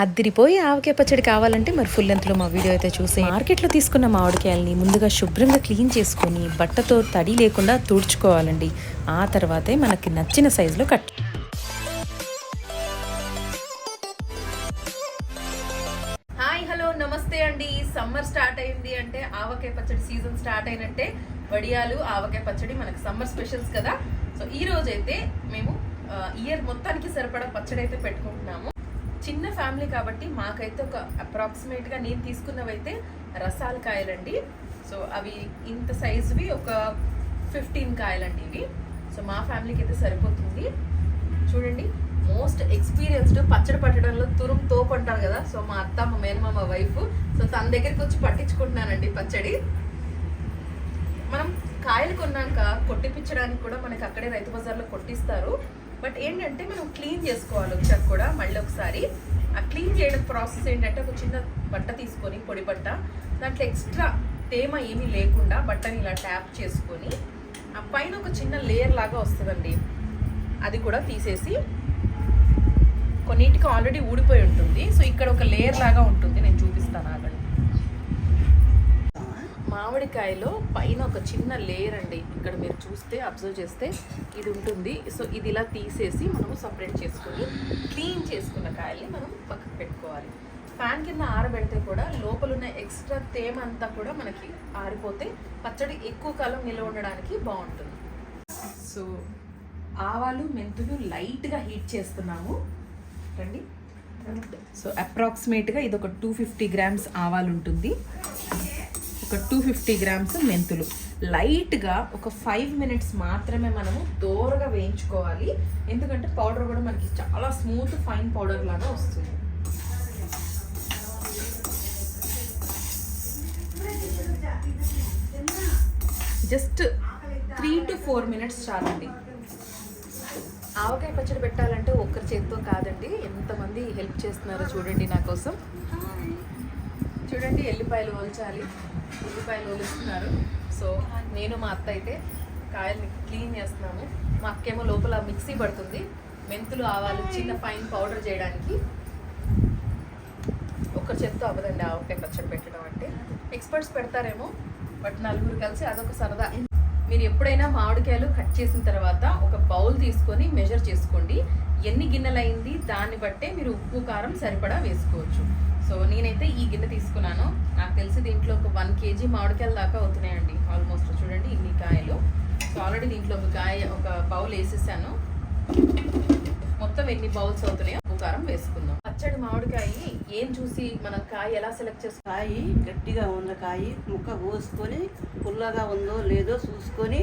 అద్దిరిపోయి ఆవకాయ పచ్చడి కావాలంటే మరి ఫుల్ లెంత్లో మా వీడియో అయితే చూసి మార్కెట్లో తీసుకున్న మామిడికాయల్ని ముందుగా శుభ్రంగా క్లీన్ చేసుకొని బట్టతో తడి లేకుండా తుడుచుకోవాలండి. ఆ తర్వాతే మనకి నచ్చిన సైజులో కట్. హాయ్ హలో నమస్తే అండి. సమ్మర్ స్టార్ట్ అయింది అంటే ఆవకాయ పచ్చడి సీజన్ స్టార్ట్ అయినట్టే. వడియాలు ఆవకాయ పచ్చడి మనకి సమ్మర్ స్పెషల్స్ కదా. సో ఈ రోజైతే మేము ఇయర్ మొత్తానికి సరిపడా పచ్చడి అయితే పెట్టుకుంటున్నాము. చిన్న ఫ్యామిలీ కాబట్టి మాకైతే ఒక అప్రాక్సిమేట్గా నేను తీసుకున్నవైతే రసాల కాయలండి. సో అవి ఇంత సైజువి ఒక 15 కాయలండి ఇవి. సో మా ఫ్యామిలీకి అయితే సరిపోతుంది. చూడండి, మోస్ట్ ఎక్స్పీరియన్స్డ్ పచ్చడి పట్టడంలో తోపు అంటారు కదా. సో మా అత్త, మా మేనమామ వైఫ్, సో తన దగ్గరికి వచ్చి పట్టించుకుంటున్నానండి పచ్చడి. మనం కాయలు కొన్నాక కొట్టిపించడానికి కూడా మనకి అక్కడే రైతు బజార్లో కొట్టిస్తారు. బట్ ఏంటంటే మనం క్లీన్ చేసుకోవాలి వచ్చాక కూడా మళ్ళీ ఒకసారి. ఆ క్లీన్ చేయడం ప్రాసెస్ ఏంటంటే ఒక చిన్న బట్ట తీసుకొని, పొడి బట్ట, దాంట్లో ఎక్స్ట్రా తేమ ఏమీ లేకుండా బట్టని ఇలా ట్యాప్ చేసుకొని ఆ పైన ఒక చిన్న లేయర్ లాగా వస్తుందండి, అది కూడా తీసేసి, కొన్నిటికి ఆల్రెడీ ఊడిపోయి ఉంటుంది. సో ఇక్కడ ఒక లేయర్ లాగా ఉంటుంది, నేను చూపిస్తాను ఆగండి. మామిడికాయలో పైన ఒక చిన్న లేయర్ అండి, ఇక్కడ మీరు చూస్తే అబ్జర్వ్ చేస్తే ఇది ఉంటుంది. సో ఇది ఇలా తీసేసి మనము సపరేట్ చేసుకొని క్లీన్ చేసుకున్న కాయల్ని మనం పక్కకు పెట్టుకోవాలి. ఫ్యాన్ కింద ఆరబెడితే కూడా లోపల ఉన్న ఎక్స్ట్రా తేమ అంతా కూడా మనకి ఆరిపోతే పచ్చడి ఎక్కువ కాలం నిల్వ ఉండడానికి బాగుంటుంది. సో ఆవాలు, మెంతులు లైట్గా హీట్ చేస్తున్నాము రండి. సో అప్రాక్సిమేట్గా ఇది ఒక 250 గ్రామ్స్ ఆవాలు ఉంటుంది, ఒక 250 గ్రామ్స్ మెంతులు. లైట్గా ఒక 5 మినిట్స్ మాత్రమే మనము దోరగా వేయించుకోవాలి, ఎందుకంటే పౌడర్ కూడా మనకి చాలా స్మూత్ ఫైన్ పౌడర్ లాగా వస్తుంది. జస్ట్ 3 to 4 మినిట్స్ చాలండి. ఆవకాయ పచ్చడి పెట్టాలంటే ఒక్కరి చేతితో కాదండి, ఎంతమంది హెల్ప్ చేస్తున్నారో చూడండి నా కోసం. చూడండి, ఎల్లిపాయలు ఒల్చాలి, ఉల్లిపాయలు ఒలుస్తున్నారు. సో నేను మా అత్త అయితే కాయల్ని క్లీన్ చేస్తున్నాము. మా అక్కేమో లోపల మిక్సీ పడుతుంది మెంతులు, ఆవాలు చిన్న ఫైన్ పౌడర్ చేయడానికి. ఒక్కరి చేత్తో అవ్వదండి ఆవకాయ పచ్చడి పెట్టడం అంటే. ఎక్స్పర్ట్స్ పెడతారేమో, బట్ నలుగురు కలిసి అదొక సరదా. మీరు ఎప్పుడైనా మామిడికాయలు కట్ చేసిన తర్వాత ఒక బౌల్ తీసుకొని మెజర్ చేసుకోండి, ఎన్ని గిన్నెలైంది దాన్ని బట్టే మీరు ఉప్పు కారం సరిపడా వేసుకోవచ్చు. సో నేనైతే ఈ గిన్నె తీసుకున్నాను, నాకు తెలిసి దీంట్లో ఒక 1 kg మామిడికాయలు దాకా అవుతున్నాయండి ఆల్మోస్ట్. చూడండి ఇన్ని కాయలు. సో ఆల్రెడీ దీంట్లో ఒక బౌల్ వేసేసాను. మొత్తం ఎన్ని బౌల్స్ అవుతున్నాయో ఉప్పు కారం వేసుకుందాం. పచ్చడి మామిడికాయ ఏం చూసి మనం కాయ ఎలా సెలెక్ట్ చేసుకో? కాయ గట్టిగా ఉన్న కాయ ముక్క కోసుకొని పుల్లగా ఉందో లేదో చూసుకొని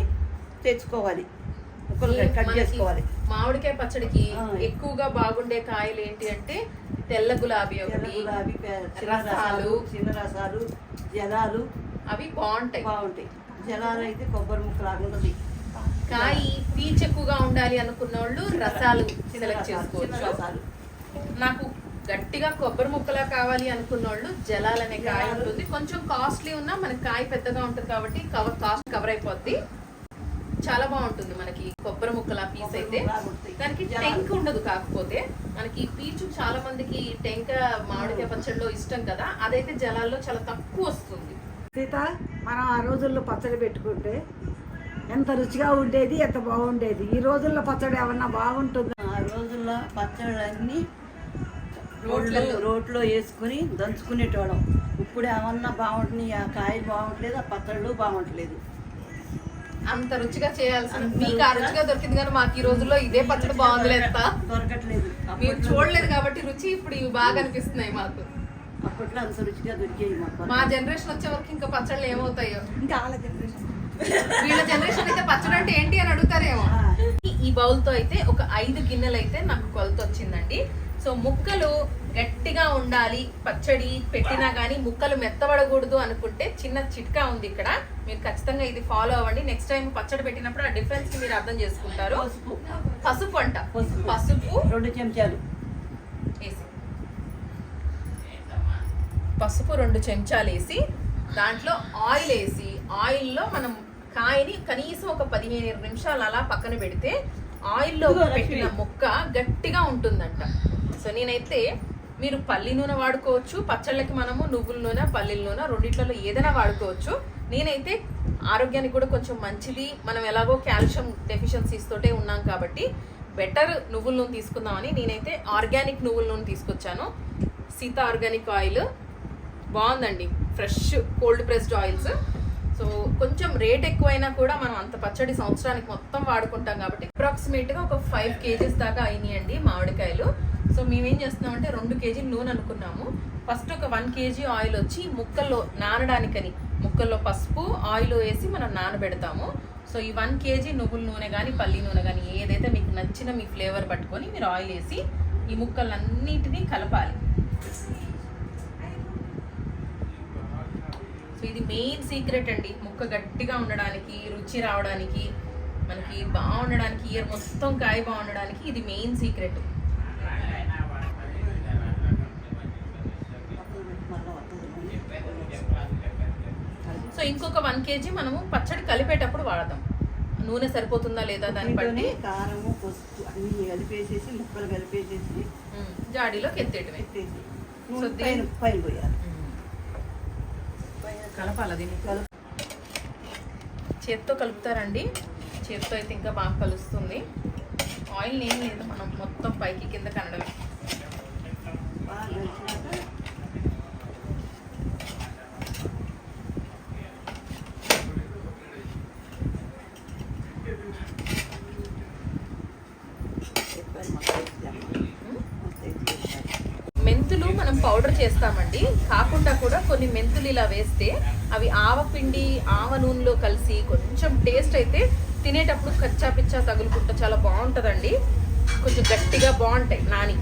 తెచ్చుకోవాలి, ముక్కలు కట్ చేసుకోవాలి. మామిడికాయ పచ్చడికి ఎక్కువగా బాగుండే కాయలు ఏంటి అంటే తెల్ల గులాబీ, గులాబీ, రసాలు, చిన్న రసాలు, జలాలు, అవి బాగుంటాయి. జలాలు అయితే కొబ్బరి ముక్క లాగా ఉంటుంది. కాయ పీచు ఎక్కువగా ఉండాలి అనుకున్న వాళ్ళు రసాలు సెలెక్ట్ చేసుకోవచ్చు. నాకు గట్టిగా కొబ్బరి ముక్కలా కావాలి అనుకున్న వాళ్ళు జలాలు అనే కాయ ఉంటుంది. కొంచెం కాస్ట్లీ ఉన్నా మనకి కాయ పెద్దగా ఉంటుంది కాబట్టి కాస్ట్ కవర్ అయిపోద్ది. చాలా బాగుంటుంది మనకి కొబ్బరి ముక్కల పీస్ అయితే. దానికి టెంక్ ఉండదు, కాకపోతే మనకి పీచు చాలా మందికి టెంక మామిడికాయ పచ్చడిలో ఇష్టం కదా, అదైతే జలాల్లో చాలా తక్కువ వస్తుంది. సీత, మనం ఆ రోజుల్లో పచ్చడి పెట్టుకుంటే ఎంత రుచిగా ఉండేది, ఎంత బాగుండేది. ఈ రోజుల్లో పచ్చడి ఏమన్నా బాగుంటుంది? ఆ రోజుల్లో పచ్చళ్ళన్నీ రోట్లో వేసుకుని దంచుకునేటోళ్ళం. ఇప్పుడు ఏమన్నా బాగుంటున్నాయి, ఆ కాయ బాగుంటలేదు, ఆ పచ్చళ్ళు బాగుంటలేదు. అంత రుచిగా చేయాల్సింది మీకు ఆ రుచిగా దొరికింది, కానీ మాకు ఈ రోజుల్లో ఇదే పచ్చడి బాగుంది దొరకట్లేదు. మీరు చూడలేదు కాబట్టి రుచి ఇప్పుడు ఇవి బాగా అనిపిస్తున్నాయి మాకు. అప్పట్లో అంత రుచిగా దొరికేవి మాకు. మా జనరేషన్ వచ్చే వరకు ఇంకా పచ్చళ్ళు ఏమవుతాయో. ఇంకా వాళ్ళ జనరేషన్, వీళ్ళ జనరేషన్ అయితే పచ్చడి అంటే ఏంటి అని అడుగుతారేమో. ఈ బౌల్ తో అయితే ఒక 5 గిన్నెలు అయితే నాకు కొలత వచ్చిందండి. సో ముక్కలు గట్టిగా ఉండాలి, పచ్చడి పెట్టినా కానీ ముక్కలు మెత్తబడకూడదు అనుకుంటే చిన్న చిట్కా ఉంది ఇక్కడ, మీరు ఖచ్చితంగా ఇది ఫాలో అవ్వండి. నెక్స్ట్ టైం పచ్చడి పెట్టినప్పుడు ఆ డిఫరెన్స్ ని మీరు అర్థం చేసుకుంటారు. పసుపు అంట, పసుపు 2 చెంచాలు వేసి, పసుపు 2 చెంచాలు వేసి దాంట్లో ఆయిల్ వేసి, ఆయిల్లో మనం కాయని కనీసం ఒక 15 నిమిషాలు అలా పక్కన పెడితే ఆయిల్లో పెట్టిన ముక్క గట్టిగా ఉంటుందంట. సో నేనైతే మీరు పల్లి నూనె వాడుకోవచ్చు, పచ్చళ్ళకి మనము నువ్వుల నూనె, పల్లీల నూనె రెండిట్లలో ఏదైనా వాడుకోవచ్చు. నేనైతే ఆరోగ్యానికి కూడా కొంచెం మంచిది, మనం ఎలాగో కాల్షియం డెఫిషియన్సీస్ తోటే ఉన్నాం కాబట్టి బెటర్ నువ్వుల నూనె తీసుకుందామని నేనైతే ఆర్గానిక్ నువ్వుల నూనె తీసుకొచ్చాను. సీతా ఆర్గానిక్ ఆయిల్ బాగుందండి, fresh cold pressed oils. So కొంచెం రేట్ ఎక్కువైనా కూడా మనం అంత పచ్చడి సంవత్సరానికి మొత్తం వాడుకుంటాం కాబట్టి అప్రాక్సిమేట్గా ఒక 5 kgs దాకా అయినాయండి మామిడికాయలు. సో మేమేం చేస్తున్నామంటే 2 kg నూనె అనుకున్నాము. ఫస్ట్ ఒక 1 kg ఆయిల్ వచ్చి ముక్కల్లో నానడానికని ముక్కల్లో పసుపు ఆయిల్ వేసి మనం నానబెడతాము. సో ఈ 1 kg నువ్వుల నూనె కానీ పల్లి నూనె కానీ ఏదైతే మీకు నచ్చిన మీ ఫ్లేవర్ పట్టుకొని మీరు ఆయిల్ వేసి ఈ ముక్కలన్నిటినీ కలపాలి. సో ఇది మెయిన్ సీక్రెట్ అండి, ముక్క గట్టిగా ఉండడానికి, రుచి రావడానికి, మనకి బాగుండడానికి, ఇయర్ మొత్తం కాయ బాగుండడానికి ఇది మెయిన్ సీక్రెట్. సో ఇంకొక 1 kg మనము పచ్చడి కలిపేటప్పుడు వాడదాం. నూనె సరిపోతుందా లేదా దాన్ని బట్టి కారము పసుపు అన్ని కలిపేసేసి ముక్కలు కలిపేసేసి జాడీలోకి ఎత్తేయటమే. సో పైన పోయాలి, కలపాలి. అది చేత్తో కలుపుతారండి, చేత్తో అయితే ఇంకా బాగా కలుస్తుంది. ఆయిల్ ఏం లేదు, మనం మొత్తం పైకి కింద కనడమే. బాగా కలిసినాక మెంతులు మనం పౌడర్ చేస్తామండి, కాకుండా కూడా కొన్ని మెంతులు ఇలా వేస్తే అవి ఆవపిండి ఆవ నూనెలో కలిసి కొంచెం టేస్ట్ అయితే తినేటప్పుడు కచ్చా పిచ్చా తగులుకుంటా చాలా బాగుంటుందండి, కొంచెం గట్టిగా బాగుంటాయి నాని.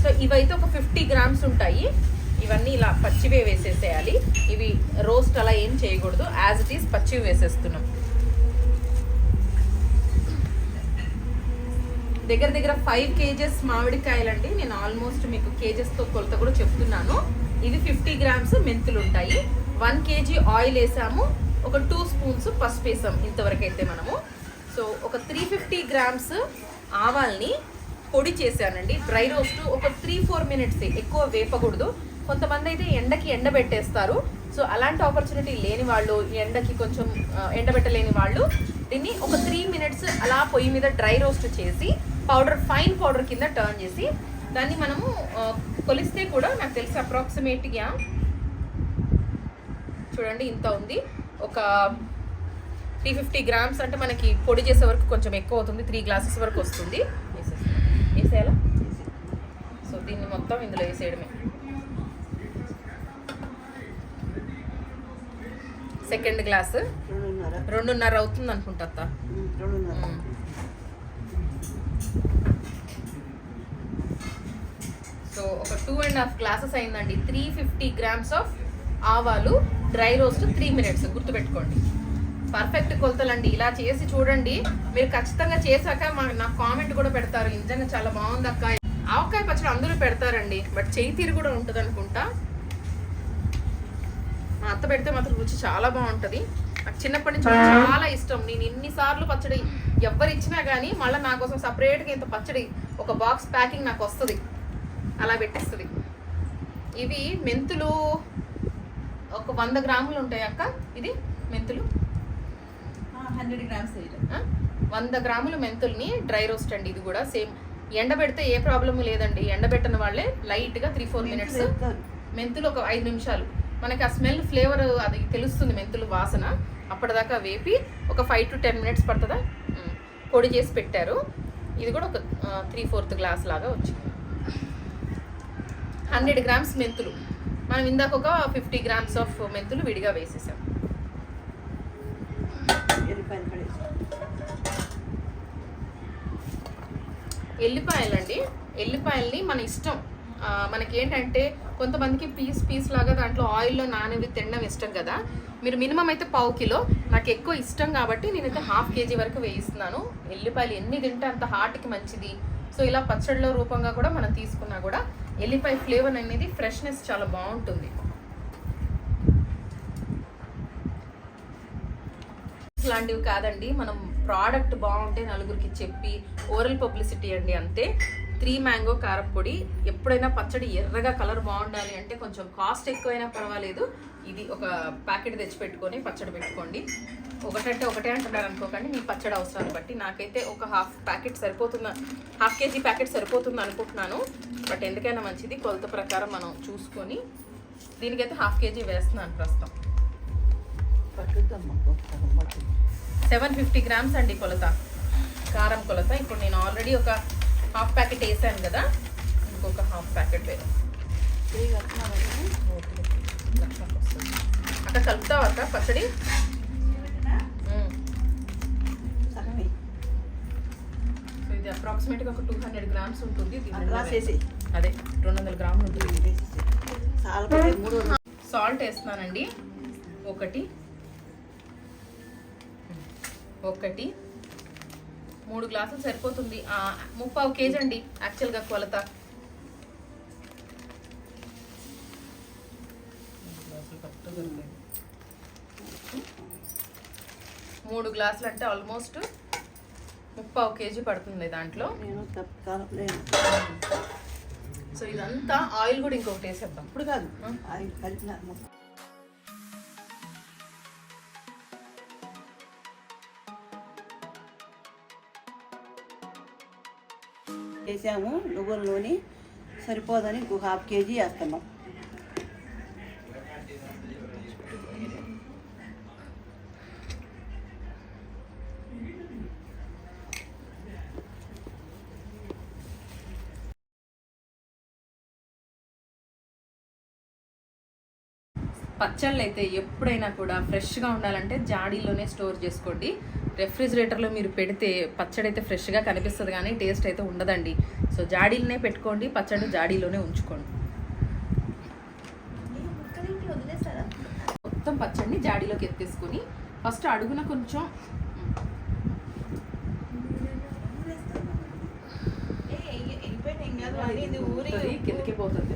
సో ఇవైతే ఒక 50 grams ఉంటాయి. ఇవన్నీ ఇలా పచ్చివే వేసేసేయాలి, ఇవి రోస్ట్ అలా ఏం చేయకూడదు, యాజ్ ఇట్ ఈస్ పచ్చివి వేసేస్తున్నాం. దగ్గర దగ్గర 5 kgs మామిడికాయలండి. నేను ఆల్మోస్ట్ మీకు కేజెస్తో కొలత కూడా చెప్తున్నాను. ఇవి 50 grams మెంతులు ఉంటాయి, 1 kg ఆయిల్ వేసాము, ఒక 2 spoons పసుపు వేసాము ఇంతవరకు అయితే మనము. సో ఒక 350 grams ఆవాల్ని పొడి చేశానండి, డ్రై రోస్ట్. ఒక 3-4 minutes, ఎక్కువ వేపకూడదు. కొంతమంది అయితే ఎండకి ఎండబెట్టేస్తారు. సో అలాంటి ఆపర్చునిటీ లేని వాళ్ళు, ఎండకి కొంచెం ఎండబెట్టలేని వాళ్ళు దీన్ని ఒక 3 minutes అలా పొయ్యి మీద డ్రై రోస్ట్ చేసి పౌడర్, ఫైన్ పౌడర్ కింద టర్న్ చేసి దాన్ని మనము కొలిస్తే కూడా నాకు తెలిసి అప్రాక్సిమేట్గా చూడండి ఇంత ఉంది. ఒక 350 grams అంటే మనకి పొడి చేసే వరకు కొంచెం ఎక్కువ అవుతుంది, 3 glasses వరకు వస్తుంది. వేసేయాలా? సో దీన్ని మొత్తం ఇందులో వేసేయడమే. సెకండ్ గ్లాస్ 2.5 అవుతుంది అనుకుంటా అత్త. సో ఒక 2.5 glasses అయిందండి. 350 grams ఆఫ్ ఆవాలు, డ్రై రోస్ట్ 3 minutes, గుర్తుపెట్టుకోండి. పర్ఫెక్ట్ కొలతలండి. ఇలా చేసి చూడండి, మీరు ఖచ్చితంగా చేశాక నాకు కామెంట్ కూడా పెడతారు, నిజంగా చాలా బాగుంది అక్క. ఆవకాయ పచ్చడి అందరూ పెడతారండి, బట్ చేయి తీరు కూడా ఉంటుంది అనుకుంటా. మా అత్త పెడితే మాత్రం రుచి చాలా బాగుంటుంది. నాకు చిన్నప్పటి నుంచి చాలా ఇష్టం. నేను ఎన్నిసార్లు పచ్చడి ఎవరు ఇచ్చినా కానీ మళ్ళీ నా కోసం సపరేట్గా ఇంత పచ్చడి ఒక బాక్స్ ప్యాకింగ్ నాకు వస్తుంది, అలా పెట్టిస్తుంది. ఇవి మెంతులు ఒక 100 grams ఉంటాయి అక్క. ఇది మెంతులు 100 grams 100 grams మెంతుల్ని డ్రై రోస్ట్ అండి. ఇది కూడా సేమ్ ఎండబెడితే ఏ ప్రాబ్లమ్ లేదండి. ఎండబెట్టిన వాళ్ళే లైట్గా 3-4 minutes మెంతులు ఒక 5 నిమిషాలు మనకి ఆ స్మెల్ ఫ్లేవర్ అది తెలుస్తుంది, మెంతులు వాసన. అప్పటిదాకా వేపి ఒక 5 to 10 minutes పడుతుందా పొడి చేసి పెట్టారు. ఇది కూడా ఒక 3/4 glass లాగా వచ్చింది. 100 grams మెంతులు మనం ఇందాక ఒక 50 grams ఆఫ్ మెంతులు విడిగా వేసేసాం. ఎల్లిపాయలండి, ఎల్లిపాయల్ని మన ఇష్టం. మనకి ఏంటంటే కొంతమందికి పీస్ లాగా దాంట్లో ఆయిల్లో నానవి తినడం ఇష్టం కదా. మీరు మినిమం అయితే 1/2 kg, నాకు ఎక్కువ ఇష్టం కాబట్టి నేనైతే 1/2 kg వరకు వేయిస్తున్నాను. ఎల్లిపాయలు ఎన్ని తింటే అంత హార్ట్కి మంచిది. సో ఇలా పచ్చడిలో రూపంగా కూడా మనం తీసుకున్నా కూడా ఎల్లిపాయ ఫ్లేవర్ అనేది ఫ్రెష్నెస్ చాలా బాగుంటుంది. లాంటివి కాదండి, మనం ప్రోడక్ట్ బాగుంటే నలుగురికి చెప్పి ఓరల్ పబ్లిసిటీ అండి, అంతే. 3 మ్యాంగో కారపొడి. ఎప్పుడైనా పచ్చడి ఎర్రగా కలర్ బాగుండాలి అంటే కొంచెం కాస్ట్ ఎక్కువైనా పర్వాలేదు, ఇది ఒక ప్యాకెట్ తెచ్చి పెట్టుకొని పచ్చడి పెట్టుకోండి. ఒకటంటే ఒకటే అంటున్నారు అనుకోకండి, మీ పచ్చడి అవసరాన్ని బట్టి. నాకైతే ఒక హాఫ్ కేజీ ప్యాకెట్ సరిపోతుంది అనుకుంటున్నాను. బట్ ఎందుకైనా మంచిది, కొలత ప్రకారం మనం చూసుకొని. దీనికైతే హాఫ్ కేజీ వేస్తున్నాను ప్రస్తుతం. 750 గ్రామ్స్ అండి కొలత, కారం కొలత. ఇప్పుడు నేను ఆల్రెడీ ఒక హాఫ్ ప్యాకెట్ వేసాను కదా, ఇంకొక హాఫ్ ప్యాకెట్ వేరు. అక్కడ కలుపుతావు అక్క పచ్చడి? సో ఇది అప్రాక్సిమేట్గా ఒక 200 గ్రామ్స్ ఉంటుంది. అదే 200 గ్రాములు ఉంటుంది. సాల్ట్ వేస్తున్నానండి. ఒకటి 3 గ్లాసులు సరిపోతుంది. 3/4 కేజీ అండి యాక్చువల్గా కొలత. 3 గ్లాసులు అంటే ఆల్మోస్ట్ 3/4 కేజీ పడుతుంది దాంట్లో. సో ఇదంతా ఆయిల్ కూడా ఇంకొకటి వేసేద్దాం. ఇప్పుడు కాదు, ఆయిల్ కలిపిన వేసాము. నువ్వుల నూనె సరిపోదని ఇంకొక హాఫ్ కేజీ వేస్తున్నాం. పచ్చళ్ళు అయితే ఎప్పుడైనా కూడా ఫ్రెష్గా ఉండాలంటే జాడీలోనే స్టోర్ చేసుకోండి. రెఫ్రిజిరేటర్లో మీరు పెడితే పచ్చడి అయితే ఫ్రెష్గా కనిపిస్తుంది కానీ టేస్ట్ అయితే ఉండదండి. సో జాడీలోనే పెట్టుకోండి, పచ్చడి జాడీలోనే ఉంచుకోండి. మొత్తం పచ్చడిని జాడీలోకి ఎత్తేసుకొని ఫస్ట్ అడుగున కొంచెం కిందకే పోతుంది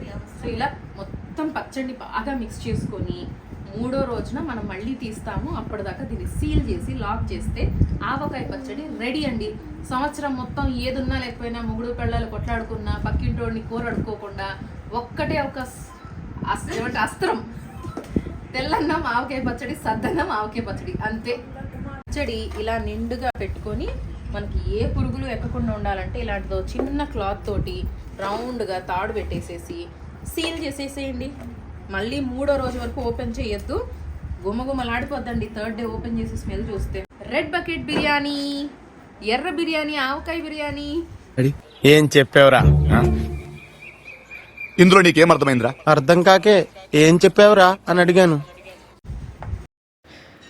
కదా. సో ఇలా మొత్తం పచ్చడిని బాగా మిక్స్ చేసుకొని 3వ రోజున మనం మళ్ళీ తీస్తాము. అప్పటిదాకా దీన్ని సీల్ చేసి లాక్ చేస్తే ఆవకాయ పచ్చడి రెడీ అండి. సంవత్సరం మొత్తం ఏదున్నా లేకపోయినా మొగుడు పెళ్ళాలు కొట్లాడుకున్నా, పక్కింటోడిని కూర అడుక్కోకుండా ఒక్కటే ఒక అస్త్రం, తెల్లన్నం ఆవకాయ పచ్చడి, సద్దన్నం ఆవకాయ పచ్చడి, అంతే. పచ్చడి ఇలా నిండుగా పెట్టుకొని మనకి ఏ పురుగులు ఎక్కకుండా ఉండాలంటే ఇలాంటిదో చిన్న క్లాత్ తోటి రౌండ్గా తాడు పెట్టేసేసి సీల్ చేసేసేయండి. మళ్ళీ 3వ రోజు వరకు ఓపెన్ చేయొద్దు, గుమగుమలాడిపోద్దండి 3rd డే ఓపెన్ చేసి స్మెల్ చూస్తే. రెడ్ బకెట్ బిర్యానీ, ఎర్ర బిర్యానీ, ఆవకాయ బిర్యానీ. ఏం చెప్పావురా? ఇందులో నీకేం అర్థమైందిరా? అర్థం కాకే ఏం చెప్పావురా అని అడిగాను.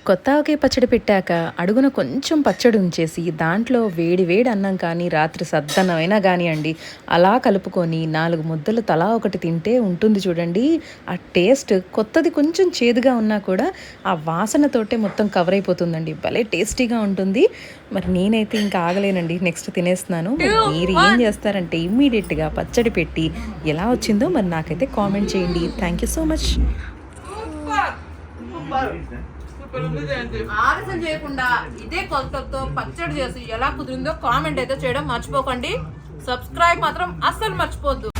కొత్త ఆవకాయ పచ్చడి పెట్టాక అడుగున కొంచెం పచ్చడి ఉంచేసి దాంట్లో వేడి వేడి అన్నం కానీ రాత్రి సద్దన్నమైనా కానివ్వండి అలా కలుపుకొని 4 ముద్దలు తలా ఒకటి తింటే ఉంటుంది చూడండి. ఆ టేస్ట్ కొత్తది కొంచెం చేదుగా ఉన్నా కూడా ఆ వాసనతోటే మొత్తం కవర్ అయిపోతుందండి. భలే టేస్టీగా ఉంటుంది. మరి నేనైతే ఇంకా ఆగలేనండి, నెక్స్ట్ తినేస్తున్నాను. మీరు ఏం చేస్తారంటే ఇమ్మీడియట్గా పచ్చడి పెట్టి ఎలా వచ్చిందో మరి నాకైతే కామెంట్ చేయండి. Thank you so much. ఆలస్యం చేయకుండా ఇదే కొలతతో పచ్చడి చేసి ఎలా కుదిరిందో కామెంట్ అయితే చేయడం మర్చిపోకండి. సబ్స్క్రైబ్ మాత్రం అస్సలు మర్చిపోద్దు.